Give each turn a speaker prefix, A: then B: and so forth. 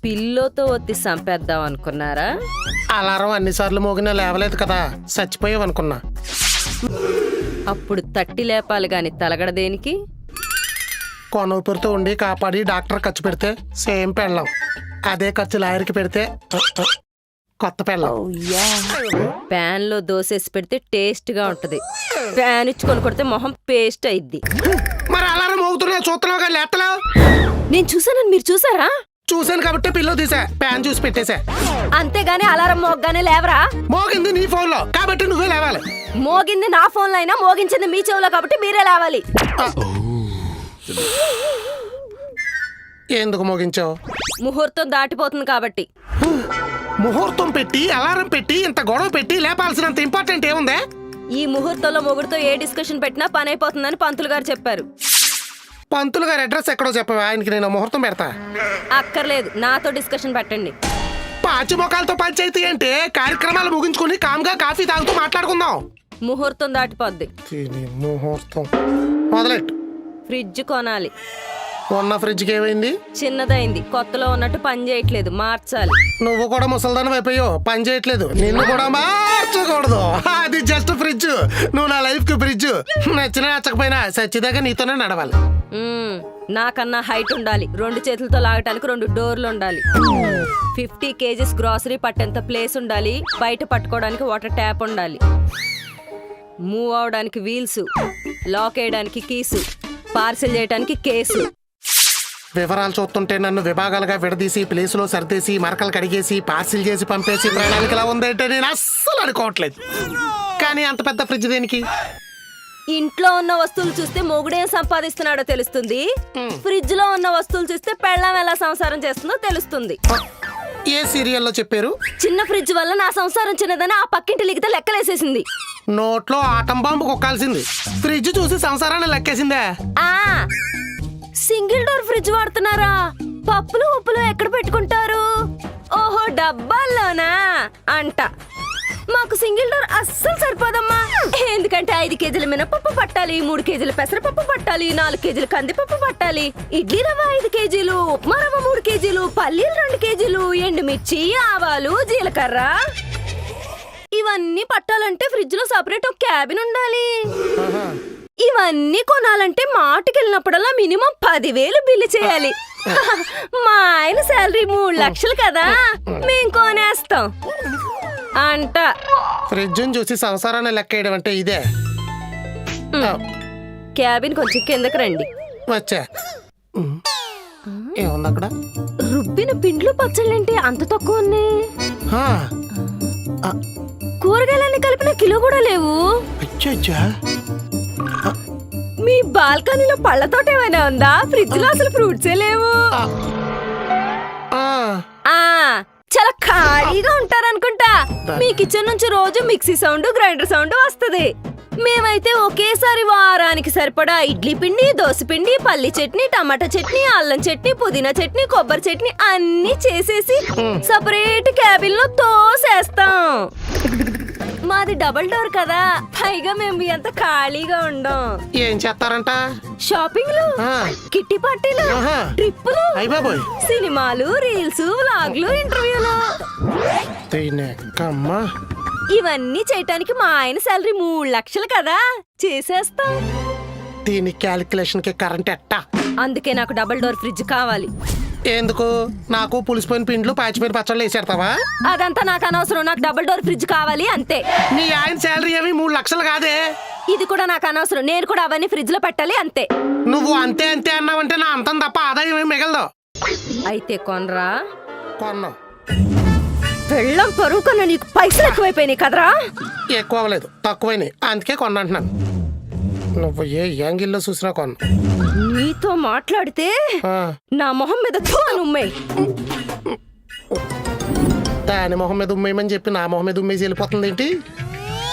A: పిల్లోతో ఒత్తి చంపేద్దాం అనుకున్నారా?
B: అలారం అన్నిసార్లు మోగినా లేవలేదు కదా, చచ్చిపోయావనుకున్నా.
A: అప్పుడు తట్టి లేపాలి గాని తలగడ దేనికి?
B: కొనూపిరితో ఉండి కాపాడి డాక్టర్ ఖర్చు పెడితే సేమ్ పెళ్ళం, అదే ఖర్చు లాయర్కి పెడితే కొత్త పెళ్ళం.
A: ప్యాన్ లో దోసేసి పెడితే టేస్ట్ గా ఉంటది, ప్యాన్ ఇచ్చుకొని కొడితే మొహం పేస్ట్ అయిద్ది.
B: మరి అలారం మోగుతున్నా చూస్తున్నావు కానీ లేస్తలేవు.
A: నేను చూసానని మీరు చూసారా?
B: చూశాను కాబట్టి పిల్లో తీసా, ప్యాన్ చూసి పెట్టేశా.
A: అంతేగాని అలారం మోగ్గానే లేవరా?
B: మోగింది నీ ఫోన్ లో కాబట్టి నువ్వే లేవాలి.
A: మోగింది నా ఫోన్ లో అయినా మోగించింది మీ చెవులో కాబట్టి మీరే లేవాలి.
B: ఎందుకు మోగించావు?
A: ముహూర్తం దాటిపోతుంది కాబట్టి.
B: ముహూర్తం పెట్టి అలారం పెట్టి ఇంత గొడవ పెట్టి లేపాల్సినంత ఇంపార్టెంట్ ఏముందే?
A: ఈ ముహూర్తంలో మొగుడుతో ఏ డిస్కషన్ పెట్టినా పని అయిపోతుందని పంతులు గారు చెప్పారు.
B: పంతులు గారి అడ్రస్ ఎక్కడో చెప్పవా, ఆయనకి నేను ముహూర్తం పెడతా.
A: అక్కర్లేదు, నాతో డిస్కషన్ పెట్టండి.
B: పాచి మొక్కలతో పంచాయతీ అంటే కార్యక్రమాలు ముగించుకుని కామ్గా కాఫీ తాగుతూ మాట్లాడుకుందాం.
A: ముహూర్తం దాటిపోద్ది.
B: ముహూర్తం మొదలెట్టు.
A: ఫ్రిడ్జ్ కొనాలి.
B: ఉన్న ఫ్రిడ్జ్కి ఏమైంది?
A: చిన్నదైంది, కొత్తలో ఉన్నట్టు పని చేయట్లేదు, మార్చాలి.
B: నువ్వు కూడా ముసల్దానం అయిపోయావు, పని చేయట్లేదు, నిన్ను కూడా మార్చకూడదు. అది జస్ట్ ఫ్రిడ్జ్, నువ్వు నా లైఫ్ కి ఫ్రిడ్జ్. నచ్చినా నచ్చకపోయినా సచ్చిదాకా నీతోనే నడవాలి.
A: నాకన్నా హైట్ ఉండాలి, 2 చేతులతో లాగటానికి 2 డోర్లు ఉండాలి, 50 kgs గ్రాసరీ పట్టేంత ప్లేస్ ఉండాలి, బయట పట్టుకోవడానికి వాటర్ ట్యాప్ ఉండాలి, మూవ్ అవడానికి వీల్స్, లాక్ వేయడానికి కీసు, పార్సిల్ చేయడానికి కేసు.
B: వివరాలు చూస్తుంటే నన్ను విభాగాలుగా విడదీసి ప్లేసులో సర్దేసి మరకలు కడిగేసి పార్సిల్ చేసి పంపేసి ప్రణాళికలా ఉందంటే నేను అస్సలు అనుకోవట్లేదు. కానీ అంత పెద్ద ఫ్రిడ్జ్ దేనికి?
A: ఇంట్లో ఉన్న వస్తువులు చూస్తే మొగుడేం సంపాదిస్తున్నాడో తెలుస్తుంది, ఫ్రిడ్జ్ లో ఉన్న వస్తువులు చూస్తే పెళ్ళాం ఎలా సంసారం చేస్తుందో తెలుస్తుంది.
B: ఏ సీరియల్లో చెప్పారు?
A: చిన్న ఫ్రిడ్జ్ వల్ల నా సంసారం చిన్నదని ఆ పక్కింటి లిగితే లెక్కలేసేసింది.
B: నోట్లో ఆటం బాంబు కొక్కాల్సింది, ఫ్రిడ్జ్ చూసి సంసారాన్ని లెక్కేసిందే.
A: సింగిల్ డోర్ ఫ్రిడ్జ్ వాడుతున్నారా? పప్పులు ఉప్పులు ఎక్కడ పెట్టుకుంటారు? ఓహో, డబ్బాల్లోనా అంట. మాకు సింగిల్ డోర్ అస్సలు సరిపోదమ్మా, ఎందుకంటే 5 కేజీల మినపప్పు పట్టాలి, 3 కేజీల పెసరపప్పు పట్టాలి, 4 కేజీల కందిపప్పు పట్టాలి, ఇడ్లీ రవ్వ 5 కేజీలు, ఉప్మా రవ్వ 3 కేజీలు, పల్లీలు 2 కేజీలు, ఎండుమిర్చి, ఆవాలు, జీలకర్ర, ఇవన్నీ పట్టాలంటే ఫ్రిడ్జ్ లో సపరేట్ ఒక క్యాబిన్ ఉండాలి. ఇవన్నీ కొనాలంటే మాటకి వెళ్ళినప్పుడల్లా మినిమం 10,000 బిల్లు చేయాలి. మా ఆయన శాలరీ 3 లక్షలు కదా, మేం కొనేస్తాం అంట.
B: ఫ్రిడ్జ్ చూసి సంసారాన్ని లెక్కేయడం అంటే ఇదే.
A: క్యాబిన్ కొంచెం కిందకి రండి.
B: వచ్చా. ఏముంది అక్కడ?
A: రుబ్బిన పిండ్లు పచ్చళ్ళంటే అంత తక్కువ ఉన్నాయి. కూరగాయలన్నీ కలిపిన కిలో కూడా లేవు. మీ బాల్కనీలో పళ్ళ తోట ఏమైనా ఉందా? ఫ్రిడ్జ్ లో అసలు ఫ్రూట్సే లేవు. చాలా ఖాళీగా ఉంటారనుకుంటా. మీ కిచెన్ నుంచి రోజు మిక్సీ సౌండ్, గ్రైండర్ సౌండ్ వస్తది. మేమైతే ఒకేసారి వారానికి సరిపడా ఇడ్లీ పిండి, దోశ పిండి, పల్లి చట్నీ, టమాటా చట్నీ, అల్లం చట్నీ, పుదీనా చట్నీ, కొబ్బరి చట్నీ అన్ని చేసేసి సపరేట్ క్యాబిన్ లో తోసేస్తాం. మాది డబుల్ డోర్ కదా, పైగా మేము ఎంత ఖాళీగా ఉండం.
B: ఏం చేస్తారంట?
A: షాపింగ్లు, కిట్టి పార్టీలు, ట్రిప్పులు, సినిమాలు, రీల్స్, వ్లాగ్లు, ఇంటర్వ్యూలు, ఇవన్నీ చేయటానికి మా ఆయన శాలరీ 3 లక్షలు కదా, చేసేస్తాం.
B: దీని క్యాలిక్యులేషన్ కి కరెంట్ ఎట్టా?
A: అందుకే నాకు డబుల్ డోర్ ఫ్రిడ్జ్ కావాలి.
B: ఎందుకు? నాకు పులిసిపోయిన పిండ్లు పాచిపోయిన పచ్చళ్ళు వేసేడతావా?
A: అదంతా నాకు అనవసరం, నాకు డబుల్ డోర్ ఫ్రిడ్జ్ కావాలి అంతే.
B: నీ ఆయన శాలరీ ఏమి 3 లక్షలు కాదే.
A: ఇది కూడా నాకు అనవసరం, నేను కూడా అవన్నీ ఫ్రిడ్జ్ లో పెట్టాలి అంతే.
B: నువ్వు అంతే అంతే అన్నావంటే నా అంతం తప్ప ఆదాయం ఏమి మిగలదు.
A: అయితే కొనరా?
B: కొన్నావు.
A: పెళ్ళం పరువు కన్నా నీకు పైసలు ఎక్కువైపోయినాయి కదరా?
B: ఎక్కువ అవ్వలేదు, తక్కువైనాయి, అందుకే కొన్నంటున్నాను. నువ్వు ఏ యాంగిల్లో చూసినా కొన్నా.
A: నీతో మాట్లాడితే నా మొహం మీద ఉమ్మేయి.
B: దాని మొహం మీద ఉమ్మేయమని చెప్పి నా మొహం మీద ఉమ్మేసి వెళ్ళిపోతుంది ఏంటి?